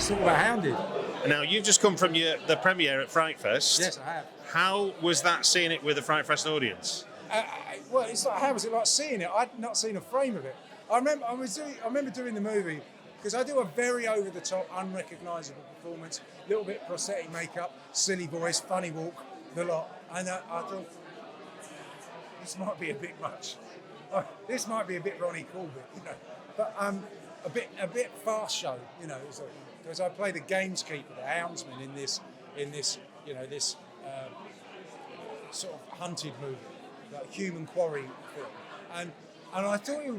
Let's talk about Hounded. Now, you've just come from the premiere at FrightFest. Yes, I have. How was that seeing it with the FrightFest audience? Well, it's like, how was it like seeing it? I'd not seen a frame of it. I remember doing the movie because I do a very over-the-top, unrecognisable performance, little bit prosthetic makeup, silly voice, funny walk, the lot. And I thought, this might be a bit much. This might be a bit Ronnie Corbett, you know. But a bit fast show, you know, because I play the gameskeeper, the houndsman in this, you know, this sort of hunted movie, like human quarry film, and I thought it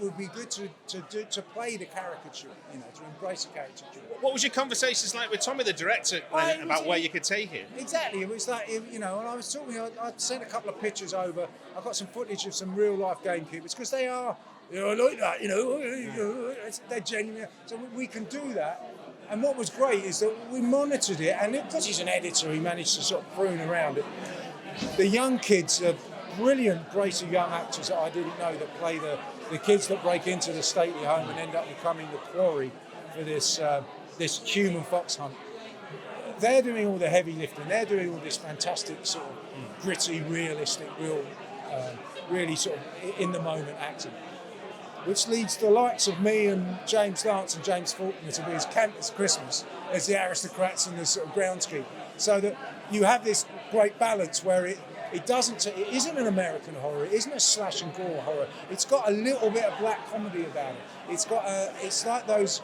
would be good to play the caricature, you know, to embrace the caricature. What was your conversations like with Tommy, the director, about where you could take it? Exactly, it was like, you know, and I was talking, I sent a couple of pictures over. I got some footage of some real life gamekeepers because they are, you know, like that, you know, they're genuine. So we can do that. And what was great is that we monitored it, and because he's an editor, he managed to sort of prune around it. The young kids are brilliant brace of young actors that I didn't know that play the kids that break into the stately home and end up becoming the quarry for this human fox hunt. They're doing all the heavy lifting. They're doing all this fantastic sort of gritty, realistic, really sort of in the moment acting, which leads the likes of me and James Lance and James Faulkner to be as camp as Christmas as the aristocrats and the sort of groundskeeper. So that you have this great balance where it isn't an American horror, it isn't a slash and gore horror. It's got a little bit of black comedy about it. It's like those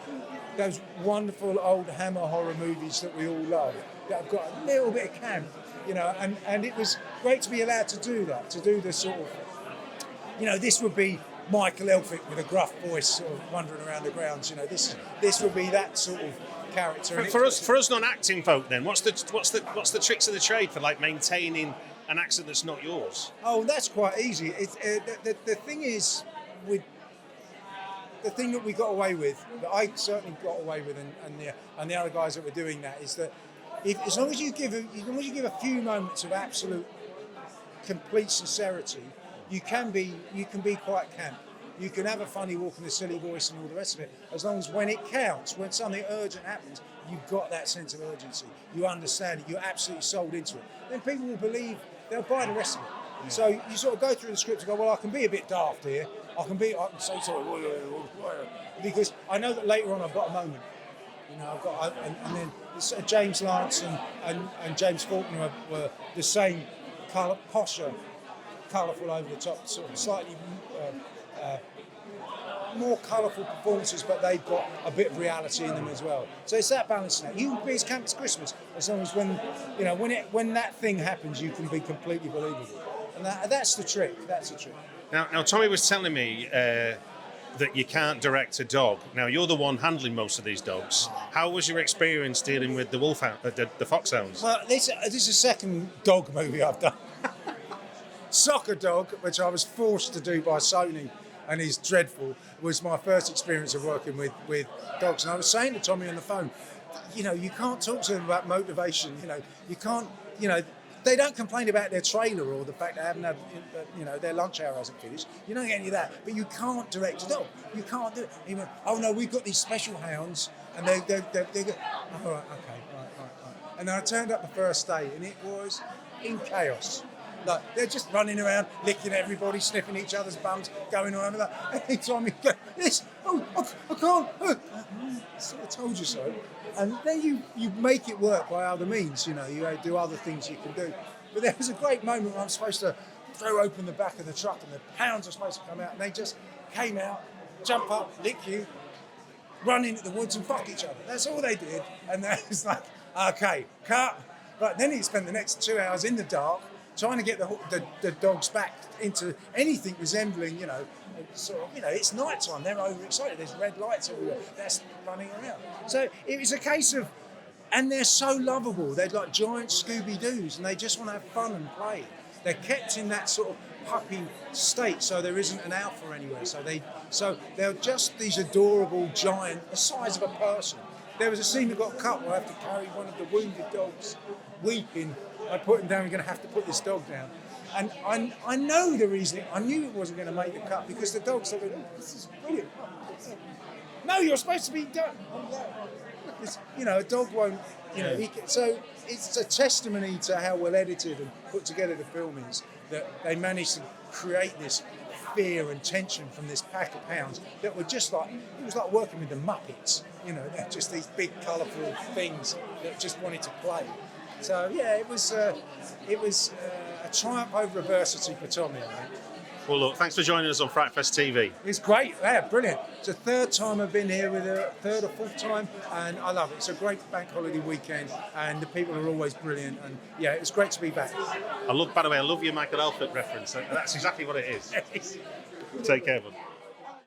wonderful old Hammer horror movies that we all love that have got a little bit of camp, you know. And it was great to be allowed to do that, to do the sort of, you know, this would be Michael Elphick with a gruff voice sort of wandering around the grounds. You know, this would be that sort of character. For us non-acting folk, then, what's the tricks of the trade for like maintaining an accent that's not yours? Oh, that's quite easy. The thing is, with the thing that we got away with, that I certainly got away with, and the other guys that were doing that, is that as long as you give a few moments of absolute complete sincerity, you can be quite camp. You can have a funny walk and a silly voice and all the rest of it, as long as when it counts, when something urgent happens, you've got that sense of urgency. You understand it. You're absolutely sold into it. Then people will believe. They'll buy the rest of it. Yeah. So you sort of go through the script and go, well, I can be a bit daft here. I can say sorry, because I know that later on I've got a moment. You know, and then James Lance and James Faulkner were the same posher, colourful over the top, sort of slightly more colourful performances, but they've got a bit of reality in them as well. So it's that balancing act. You can be as camp as Christmas, as long as when that thing happens, you can be completely believable, and that's the trick. That's the trick. Now, Tommy was telling me that you can't direct a dog. Now, you're the one handling most of these dogs. How was your experience dealing with the the foxhounds? Well, this is the second dog movie I've done. Soccer Dog, which I was forced to do by Sony, and is dreadful, was my first experience of working with dogs. And I was saying to Tommy on the phone, you know, you can't talk to them about motivation. You know, you can't, you know, they don't complain about their trailer or the fact they haven't had, you know, their lunch hour hasn't finished. You don't get any of that. But you can't direct a dog. You can't do it. He went, oh no, we've got these special hounds, and they're good. Oh, right, okay, right. And then I turned up the first day, and it was in chaos. Like, they're just running around, licking everybody, sniffing each other's bums, going on over that. Every time you go, this, I can't. I sort of told you so. And then you make it work by other means, you know, you do other things you can do. But there was a great moment where I'm supposed to throw open the back of the truck and the hounds are supposed to come out, and they just came out, jump up, lick you, run into the woods and fuck each other. That's all they did. And that was like, okay, cut. But then he spent the next 2 hours in the dark, trying to get the dogs back into anything resembling, you know, sort of, you know, it's night time, they're overexcited, there's red lights everywhere, that's running around. So it was a case of, and they're so lovable, they're like giant Scooby-Doos, and they just want to have fun and play. They're kept in that sort of puppy state, so there isn't an alpha anywhere. So they're just these adorable giant, the size of a person. There was a scene that got cut where I have to carry one of the wounded dogs, weeping. I put him down, we're going to have to put this dog down. And I know the reason, I knew it wasn't going to make the cut because the dog's like, oh, this is brilliant. No, you're supposed to be done. You know, a dog won't. You know, so it's a testimony to how well edited and put together the film is that they managed to create this fear and tension from this pack of hounds that were just like, it was like working with the Muppets. You know, they're just these big, colourful things that just wanted to play. So yeah, it was a triumph over adversity for Tommy, I think. Well, look, thanks for joining us on FrightFest TV. It's great, yeah, brilliant. It's the third time I've been here, with a third or fourth time, and I love it. It's a great bank holiday weekend, and the people are always brilliant, and yeah, it's great to be back. By the way, I love your Michael Elford reference. That's exactly what it is. Take care, bud.